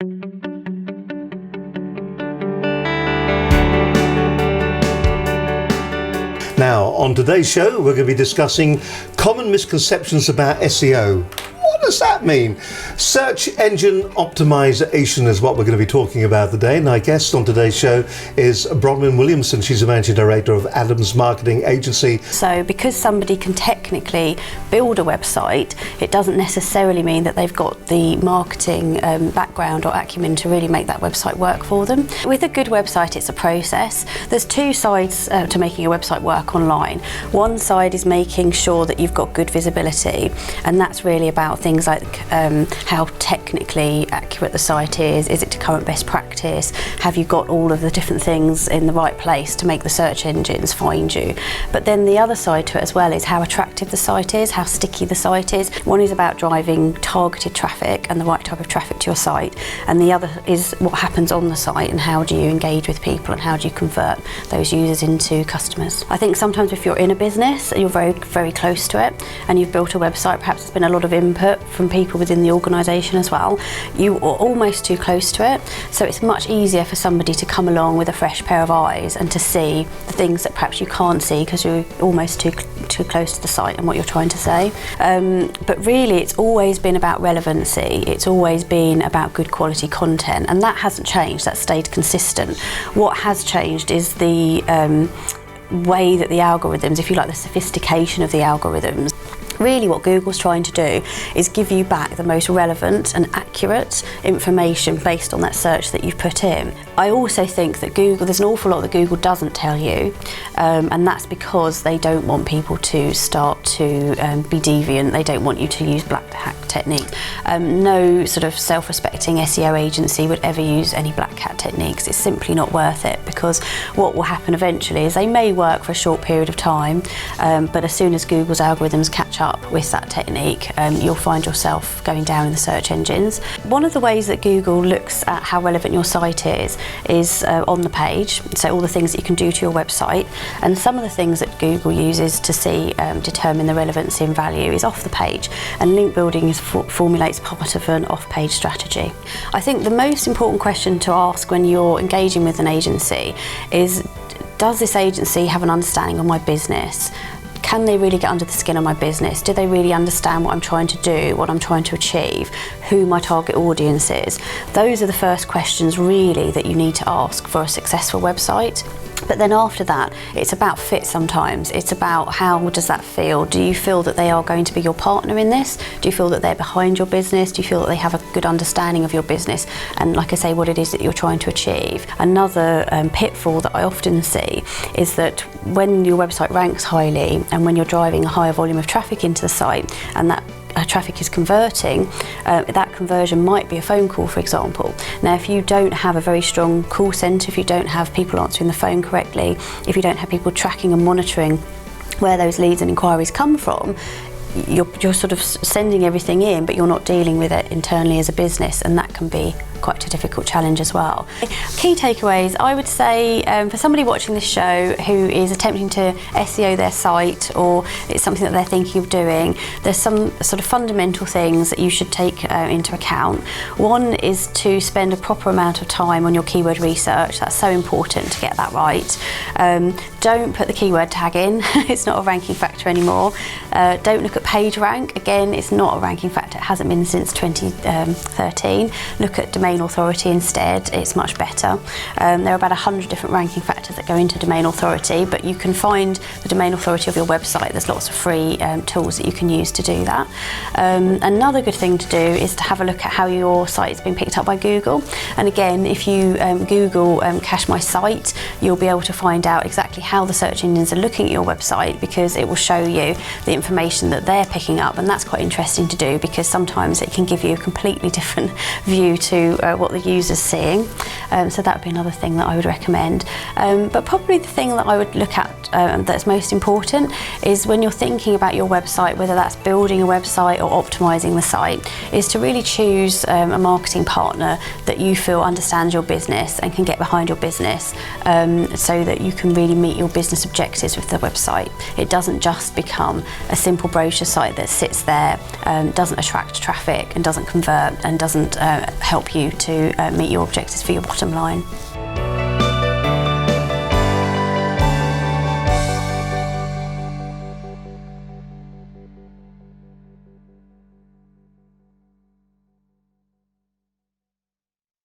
Now, on today's show, we're going to be discussing common misconceptions about SEO. What does that mean? Search engine optimization is what we're going to be talking about today. And our guest on today's show is Bronwyn Williamson. She's the Managing Director of Adams Marketing Agency. So because somebody can technically build a website, it doesn't necessarily mean that they've got the marketing background or acumen to really make that website work for them. With a good website, it's a process. There's two sides to making a website work online. One side is making sure that you've got good visibility, and that's really about things like how technically accurate the site is it to current best practice, have you got all of the different things in the right place to make the search engines find you. But then the other side to it as well is how attractive the site is, how sticky the site is. One is about driving targeted traffic and the right type of traffic to your site, and the other is what happens on the site and how do you engage with people and how do you convert those users into customers. I think sometimes if you're in a business, you're very, very close to it and you've built a website, perhaps there's been a lot of input from people within the organisation as well, you are almost too close to it, so it's much easier for somebody to come along with a fresh pair of eyes and to see the things that perhaps you can't see because you're almost too close to the site and what you're trying to say. But really it's always been about relevancy, it's always been about good quality content, and that hasn't changed, that's stayed consistent. What has changed is the way that the algorithms, if you like, the sophistication of the algorithms. Really what Google's trying to do is give you back the most relevant and accurate information based on that search that you've put in. I also think that there's an awful lot that Google doesn't tell you, and that's because they don't want people to start to be deviant. They don't want you to use black hat techniques. No sort of self-respecting SEO agency would ever use any black hat techniques. It's simply not worth it, because what will happen eventually is they may work for a short period of time, but as soon as Google's algorithms catch up with that technique, you'll find yourself going down in the search engines. One of the ways that Google looks at how relevant your site is on the page, so all the things that you can do to your website, and some of the things that Google uses to see determine the relevancy and value is off the page, and link building formulates part of an off-page strategy. I think the most important question to ask when you're engaging with an agency is, does this agency have an understanding of my business? Can they really get under the skin of my business? Do they really understand what I'm trying to do, what I'm trying to achieve, who my target audience is? Those are the first questions really that you need to ask for a successful website. But then after that, it's about fit sometimes. It's about how does that feel? Do you feel that they are going to be your partner in this? Do you feel that they're behind your business? Do you feel that they have a good understanding of your business? And like I say, what it is that you're trying to achieve. Another pitfall that I often see is that when your website ranks highly and when you're driving a higher volume of traffic into the site and that traffic is converting, that conversion might be a phone call, for example. Now, if you don't have a very strong call centre, if you don't have people answering the phone correctly, if you don't have people tracking and monitoring where those leads and inquiries come from, you're sort of sending everything in, but you're not dealing with it internally as a business, and that can be quite a difficult challenge as well. Key takeaways, I would say for somebody watching this show who is attempting to SEO their site, or it's something that they're thinking of doing, there's some sort of fundamental things that you should take into account. One is to spend a proper amount of time on your keyword research. That's so important to get that right. Don't put the keyword tag in. It's not a ranking factor anymore. Don't look at page rank. Again, it's not a ranking factor. It hasn't been since 2013. Look at domain authority instead. It's much better. There are about 100 different ranking factors that go into domain authority, but you can find the domain authority of your website. There's lots of free tools that you can use to do that. Another good thing to do is to have a look at how your site is being picked up by Google. And again, if you Google cache my site, you'll be able to find out exactly how the search engines are looking at your website, because it will show you the information that they're picking up, and that's quite interesting to do, because sometimes it can give you a completely different view to what the user's seeing. So that would be another thing that I would recommend. But probably the thing that I would look at that's most important is when you're thinking about your website, whether that's building a website or optimizing the site, is to really choose a marketing partner that you feel understands your business and can get behind your business, so that you can really meet your business objectives with the website. It doesn't just become a simple brochure site that sits there, doesn't attract traffic and doesn't convert and doesn't help you to meet your objectives for your bottom line.